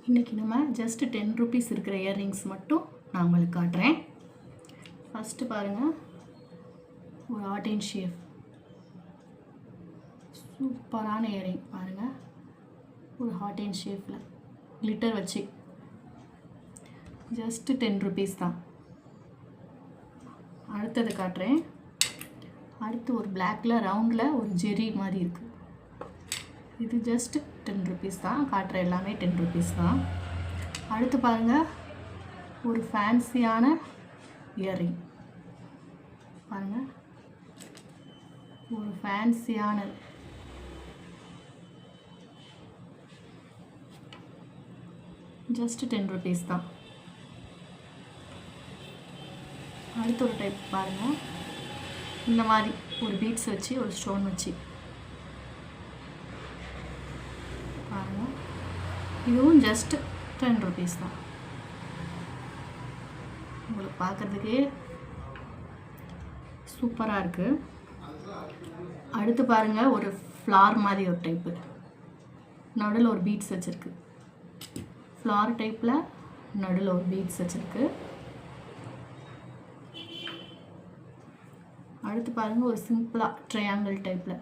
இன்றைக்கி நம்ம just 10 rupees இருக்கிற இயர்ரிங்ஸ் மட்டும் நான் உங்களுக்கு காட்டுறேன். ஃபஸ்ட்டு பாருங்கள், ஒரு ஹார்ட் அண்ட் ஷேப் சூப்பரான இயரிங் பாருங்கள். ஒரு ஹார்ட் அண்ட் ஷேப்பில் கிளிட்டர் வச்சு ஜஸ்ட் 10 rupees தான். அடுத்தது காட்டுறேன். அடுத்து ஒரு பிளாக்கில் ரவுண்டில் ஒரு ஜெரி மாதிரி இருக்குது. இது ஜஸ்ட் 10 rupees தான். காட்டுற எல்லாமே 10 rupees தான். அடுத்து பாருங்கள், ஒரு ஃபேன்சியான இயரிங் பாருங்கள். ஒரு ஃபேன்சியான ஜஸ்ட் 10 rupees தான். அடுத்த ஒரு டைப் பாருங்கள், இந்த மாதிரி ஒரு பீட்ஸ் வச்சு ஒரு ஸ்டோன் வச்சு பாருங்கள். இதுவும் ஜஸ்ட் 10 rupees தான். உங்களுக்கு பார்க்குறதுக்கே சூப்பராக இருக்குது. அடுத்து பாருங்கள், ஒரு ஃப்ளார் மாதிரி ஒரு டைப்பு நடுவில் ஒரு பீட்ஸ் வச்சுருக்கு. ஃப்ளார் டைப்பில் நடுவில் ஒரு பீட்ஸ் வச்சுருக்கு. அடுத்து பாருங்கள், ஒரு சிம்பிளாக ட்ரையாங்கிள் டைப்பில்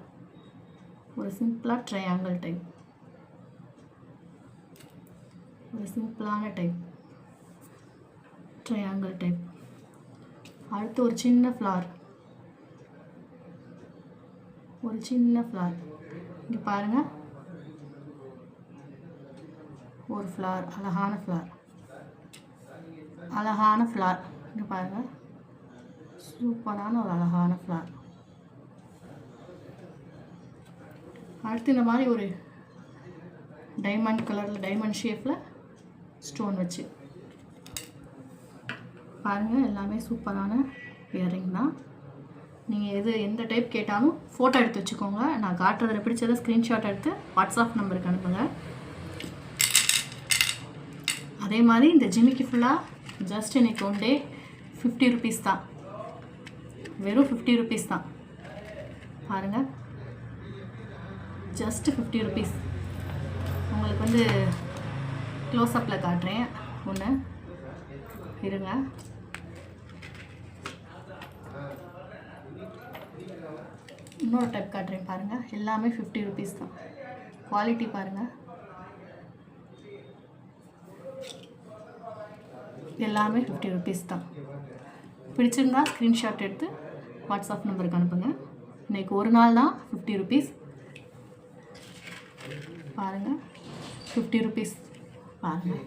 ஒரு சிம்பிளான டைப் ட்ரையாங்கிள் டைப். அடுத்து ஒரு சின்ன ஃப்ளார் இங்கே பாருங்கள். ஒரு ஃப்ளார், அழகான ஃப்ளார் இங்கே பாருங்கள். சூப்பரான ஒரு அழகான ஃப்ளார். அடுத்து இந்த மாதிரி ஒரு டைமண்ட் கலரில் டைமண்ட் ஷேப்பில் ஸ்டோன் வச்சு பாருங்கள். எல்லாமே சூப்பரான இயரிங் தான். நீங்கள் எந்த டைப் கேட்டாலும் ஃபோட்டோ எடுத்து வச்சுக்கோங்க. நான் காட்டுறதில் பிடிச்சதை ஸ்க்ரீன்ஷாட் எடுத்து வாட்ஸ்அப் நம்பருக்கு அனுப்புங்க. அதே மாதிரி இந்த ஜிமிக்கி ஃபுல்லாக ஜஸ்ட் எனக்கு ஒன் டே 50 rupees தான். வெறும் 50 rupees தான் பாருங்கள். Just 50 rupees. உங்களுக்கு வந்து க்ளோஸ்அப்பில் காட்டுறேன். ஒன்று இருங்க. இன்னொரு டைப் காட்டுறேன் பாருங்கள். எல்லாமே 50 rupees தான். குவாலிட்டி பாருங்கள். எல்லாமே 50 rupees தான். பிடிச்சிருந்தா ஸ்க்ரீன்ஷாட் எடுத்து வாட்ஸ்அப் நம்பருக்கு அனுப்புங்க. இன்றைக்கி ஒரு நாள் தான் 50 rupees பாருங்கள். 50 rupees பாருங்கள்.